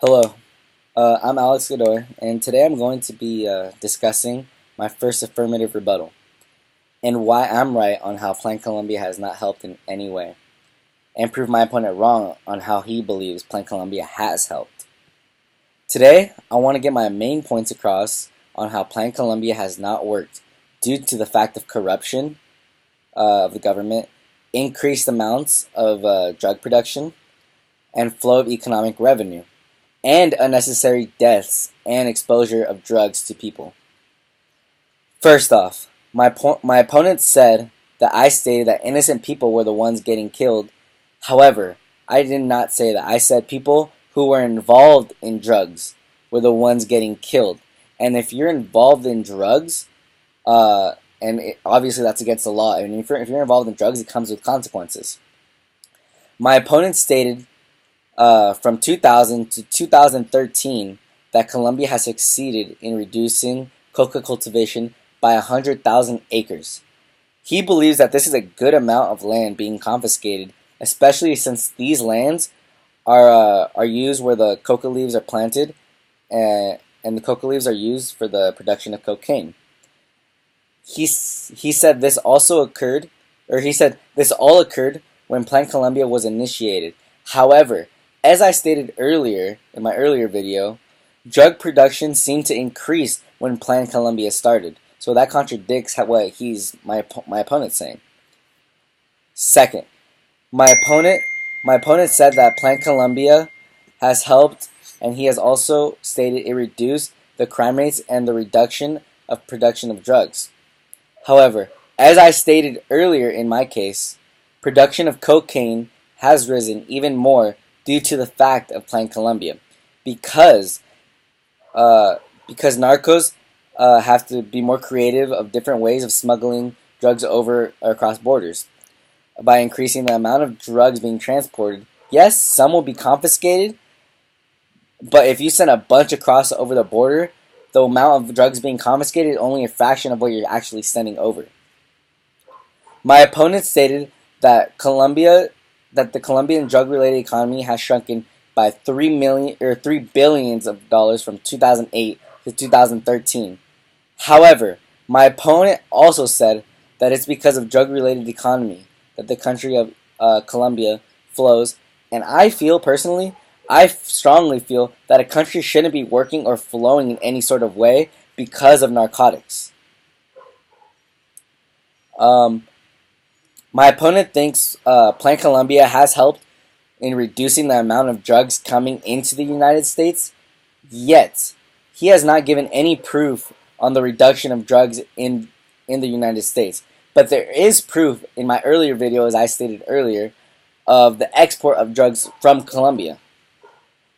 Hello, I'm Alex Godoy, and today I'm going to be discussing my first affirmative rebuttal and why I'm right on how Plan Colombia has not helped in any way, and prove my opponent wrong on how he believes Plan Colombia has helped. Today, I want to get my main points across on how Plan Colombia has not worked due to the fact of corruption of the government, increased amounts of drug production, and flow of economic revenue, and unnecessary deaths and exposure of drugs to people. First off, my opponent said that I stated that innocent people were the ones getting killed. However, I did not say that. I said people who were involved in drugs were the ones getting killed. And if you're involved in drugs, obviously that's against the law. And if you're involved in drugs, it comes with consequences. My opponent stated from 2000 to 2013 that Colombia has succeeded in reducing coca cultivation by 100,000 acres. He believes that this is a good amount of land being confiscated, especially since these lands are used where the coca leaves are planted, and the coca leaves are used for the production of cocaine. He said this also occurred, or he said this all occurred when Plan Colombia was initiated. However, as I stated earlier in my earlier video, drug production seemed to increase when Plan Colombia started. So that contradicts what my opponent's saying. Second, my opponent said that Plan Colombia has helped, and he has also stated it reduced the crime rates and the reduction of production of drugs. However, as I stated earlier in my case, production of cocaine has risen even more due to the fact of Plan Colombia, because narcos have to be more creative of different ways of smuggling drugs over or across borders by increasing the amount of drugs being transported. Yes, some will be confiscated, but if you send a bunch across over the border, the amount of drugs being confiscated is only a fraction of what you're actually sending over. My opponent stated that the Colombian drug-related economy has shrunken by $3 billion from 2008 to 2013. However, my opponent also said that it's because of drug-related economy that the country of Colombia flows, and I strongly feel that a country shouldn't be working or flowing in any sort of way because of narcotics. My opponent thinks Plan Colombia has helped in reducing the amount of drugs coming into the United States, yet he has not given any proof on the reduction of drugs in the United States. But there is proof in my earlier video, as I stated earlier, of the export of drugs from Colombia.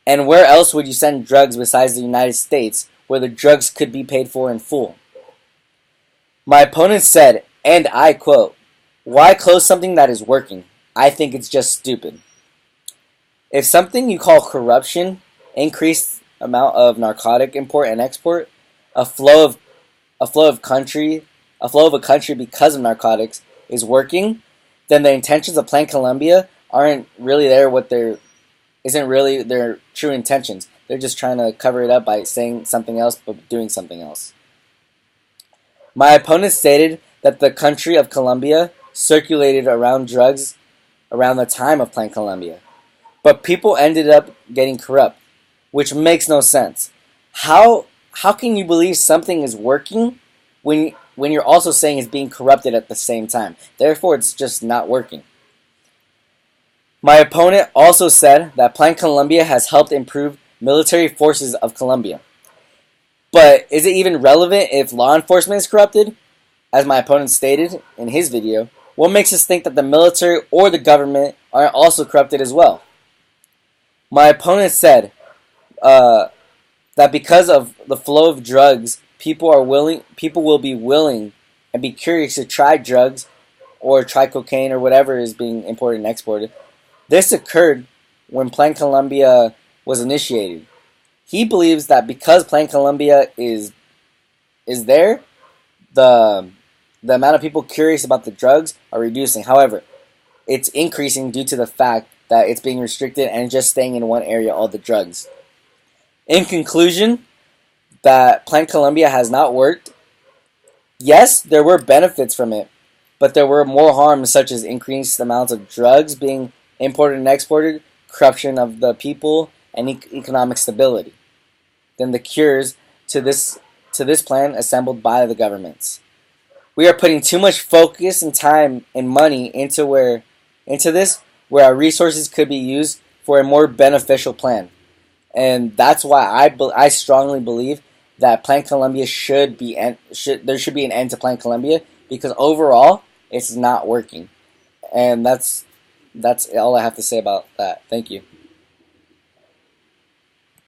And where else would you send drugs besides the United States, where the drugs could be paid for in full? My opponent said, and I quote, "Why close something that is working? I think it's just stupid." If something you call corruption, increased amount of narcotic import and export, a flow of a country because of narcotics is working, then the intentions of Plan Colombia aren't really isn't really their true intentions. They're just trying to cover it up by saying something else but doing something else. My opponent stated that the country of Colombia circulated around drugs around the time of Plan Colombia, but people ended up getting corrupt, which makes no sense. How can you believe something is working when you're also saying it's being corrupted at the same time? Therefore, it's just not working. My opponent also said that Plan Colombia has helped improve military forces of Colombia. But is it even relevant if law enforcement is corrupted? As my opponent stated in his video, what makes us think that the military or the government are also corrupted as well? My opponent said that because of the flow of drugs, people will be willing and be curious to try drugs or try cocaine or whatever is being imported and exported. This occurred when Plan Colombia was initiated. He believes that because Plan Colombia is there, the amount of people curious about the drugs are reducing. However, it's increasing due to the fact that it's being restricted and just staying in one area, all the drugs. In conclusion, that Plan Colombia has not worked. Yes, there were benefits from it, but there were more harms, such as increased amounts of drugs being imported and exported, corruption of the people, and economic stability, than the cures to this plan assembled by the governments. We are putting too much focus and time and money into this, where our resources could be used for a more beneficial plan. And that's why I strongly believe that Plan Colombia there should be an end to Plan Colombia, because overall it's not working. And that's all I have to say about that. Thank you.